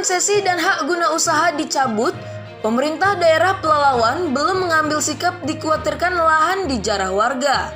konsesi dan hak guna usaha dicabut, pemerintah daerah Pelalawan belum mengambil sikap dikhawatirkan lahan dijarah warga.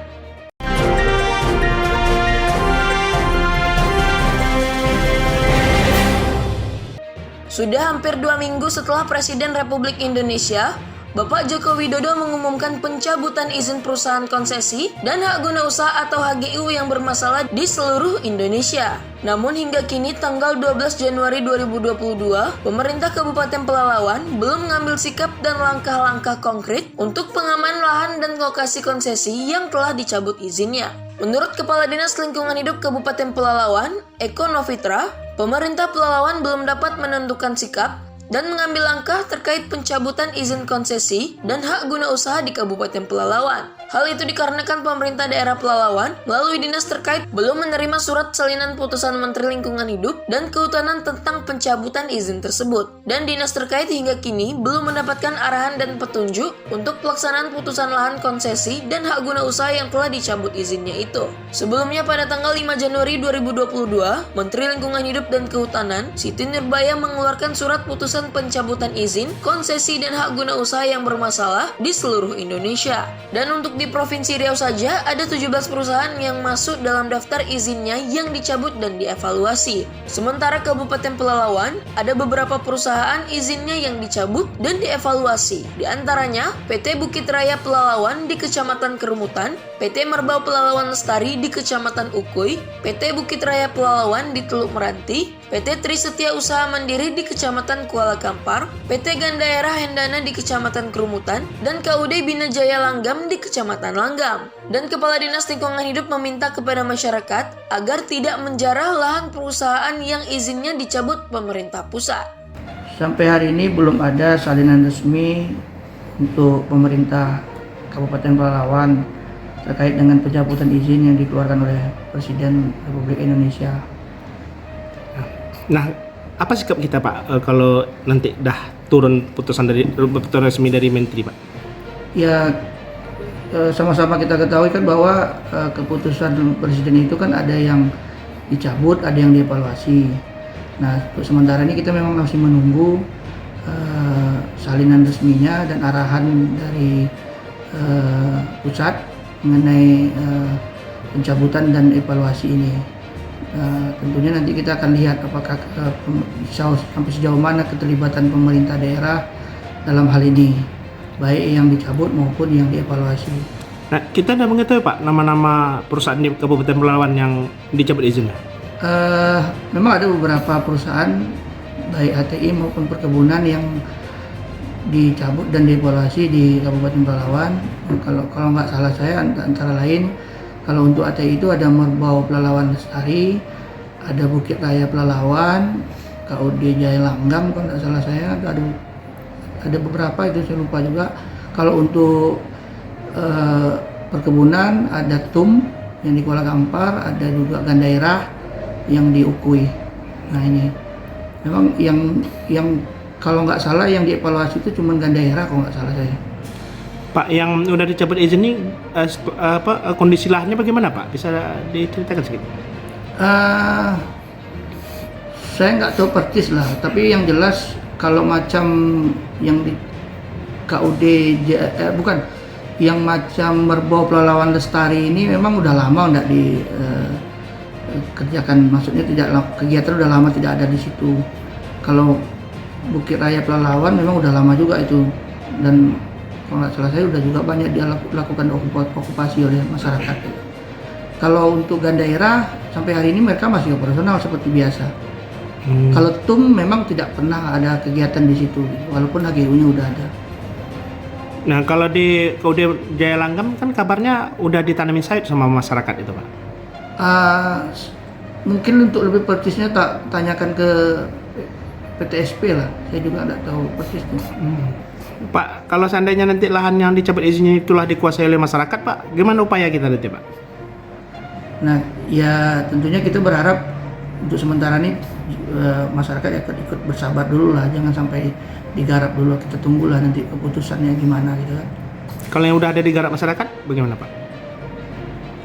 Sudah hampir 2 minggu setelah Presiden Republik Indonesia, Bapak Joko Widodo mengumumkan pencabutan izin perusahaan konsesi dan hak guna usaha atau HGU yang bermasalah di seluruh Indonesia. Namun hingga kini tanggal 12 Januari 2022, pemerintah Kabupaten Pelalawan belum mengambil sikap dan langkah-langkah konkret untuk pengaman lahan dan lokasi konsesi yang telah dicabut izinnya. Menurut Kepala Dinas Lingkungan Hidup Kabupaten Pelalawan, Eko Novitra, pemerintah Pelalawan belum dapat menentukan sikap dan mengambil langkah terkait pencabutan izin konsesi dan hak guna usaha di Kabupaten Pelalawan. Hal itu dikarenakan pemerintah daerah Pelalawan melalui dinas terkait belum menerima surat salinan putusan Menteri Lingkungan Hidup dan Kehutanan tentang pencabutan izin tersebut. Dan dinas terkait hingga kini belum mendapatkan arahan dan petunjuk untuk pelaksanaan putusan lahan konsesi dan hak guna usaha yang telah dicabut izinnya itu. Sebelumnya pada tanggal 5 Januari 2022, Menteri Lingkungan Hidup dan Kehutanan Siti Nurbaya mengeluarkan surat putusan pencabutan izin, konsesi dan hak guna usaha yang bermasalah di seluruh Indonesia. Dan untuk di Provinsi Riau saja ada 17 perusahaan yang masuk dalam daftar izinnya yang dicabut dan dievaluasi. Sementara Kabupaten Pelalawan ada beberapa perusahaan izinnya yang dicabut dan dievaluasi. Di antaranya PT Bukit Raya Pelalawan di Kecamatan Kerumutan, PT Merbau Pelalawan Lestari di Kecamatan Ukui, PT Bukit Raya Pelalawan di Teluk Meranti, PT Trisetia Usaha Mandiri di Kecamatan Kuala Kampar, PT Gandaera Hendana di Kecamatan Kerumutan, dan KUD Bina Jaya Langgam di Kecamatan Langgam. Dan Kepala Dinas Lingkungan Hidup meminta kepada masyarakat agar tidak menjarah lahan perusahaan yang izinnya dicabut pemerintah pusat. Sampai hari ini belum ada salinan resmi untuk pemerintah Kabupaten Pelalawan terkait dengan pencabutan izin yang dikeluarkan oleh Presiden Republik Indonesia. Nah, apa sikap kita Pak kalau nanti dah turun putusan resmi dari Menteri Pak? Ya, sama-sama kita ketahui kan bahwa keputusan Presiden itu kan ada yang dicabut, ada yang dievaluasi. Nah, untuk sementara ini kita memang masih menunggu salinan resminya dan arahan dari pusat mengenai pencabutan dan evaluasi ini. Tentunya nanti kita akan lihat apakah sampai sejauh mana keterlibatan pemerintah daerah dalam hal ini, baik yang dicabut maupun yang dievaluasi. Nah, kita sudah mengetahui Pak nama-nama perusahaan di Kabupaten Pelalawan yang dicabut izinnya? Memang ada beberapa perusahaan baik HTI maupun perkebunan yang dicabut dan dievaluasi di Kabupaten Pelalawan. Kalau nggak salah saya antara lain, kalau untuk HTI itu ada Merbau Pelalawan Lestari, ada Bukit Raya Pelalawan, KUD Jaya Langgam kalau nggak salah saya, ada beberapa itu saya lupa juga. Kalau untuk perkebunan ada TUM yang di Kuala Kampar, ada juga Gandaera yang di Ukui. Nah ini memang yang kalau nggak salah yang dievaluasi itu cuma Gandaera kalau nggak salah saya. Pak, yang udah dicabut izin ini kondisi lahannya bagaimana Pak? Bisa diceritakan sedikit? Saya nggak tahu persis lah, tapi yang jelas kalau macam yang di KUD bukan yang macam Merbau Pelalawan Lestari ini memang udah lama nggak dikerjakan, maksudnya kegiatan udah lama tidak ada di situ. Kalau Bukit Raya Pelalawan memang udah lama juga itu, dan kalau nggak salah saya udah juga banyak dilakukan okupasi oleh masyarakat. Kalau untuk Gandaera sampai hari ini mereka masih operasional seperti biasa. Kalau TUM memang tidak pernah ada kegiatan di situ, walaupun HGU-nya udah ada. Nah, kalau di KUD Jaya Langgam kan kabarnya udah ditanamin sayur sama masyarakat itu Pak? Mungkin untuk lebih persisnya tanyakan ke PTSP lah, saya juga nggak tahu persis tuh. Pak, kalau seandainya nanti lahan yang dicabut izinnya itulah dikuasai oleh masyarakat Pak, gimana upaya kita nanti Pak? Nah, ya tentunya kita berharap untuk sementara ini masyarakat ikut bersabar dulu lah, jangan sampai digarap dulu, kita tunggulah nanti keputusannya gimana gitu kan. Kalau yang udah ada digarap masyarakat, bagaimana Pak?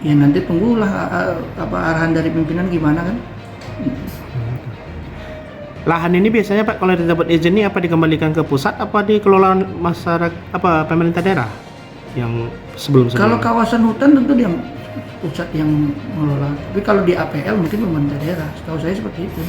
Ya nanti tunggulah arahan dari pimpinan gimana kan. Lahan ini biasanya Pak kalau dapat izin ini apa dikembalikan ke pusat apa dikelola masyarakat apa pemerintah daerah yang Kalau sebelum-sebelumnya? kawasan hutan tentu dia pusat yang mengelola. Tapi kalau di APL mungkin pemerintah daerah. Setahu saya seperti itu.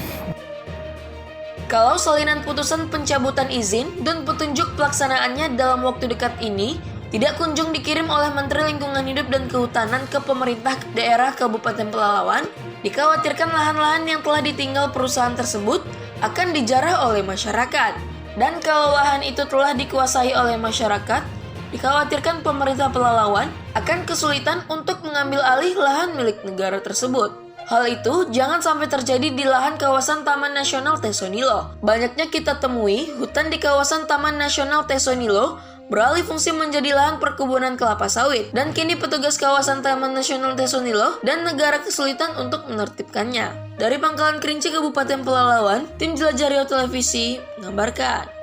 Kalau salinan putusan pencabutan izin dan petunjuk pelaksanaannya dalam waktu dekat ini tidak kunjung dikirim oleh Menteri Lingkungan Hidup dan Kehutanan ke pemerintah daerah Kabupaten Pelalawan, dikhawatirkan lahan-lahan yang telah ditinggal perusahaan tersebut akan dijarah oleh masyarakat. Dan kalau lahan itu telah dikuasai oleh masyarakat, dikhawatirkan pemerintah Pelalawan akan kesulitan untuk mengambil alih lahan milik negara tersebut. Hal itu jangan sampai terjadi di lahan kawasan Taman Nasional Tesonilo. Banyaknya kita temui hutan di kawasan Taman Nasional Tesonilo beralih fungsi menjadi lahan perkebunan kelapa sawit, dan kini petugas kawasan Taman Nasional Tesonilo dan negara kesulitan untuk menertibkannya. Dari Pangkalan Kerinci, Kabupaten Pelalawan, tim Jelajah Riau Televisi mengabarkan.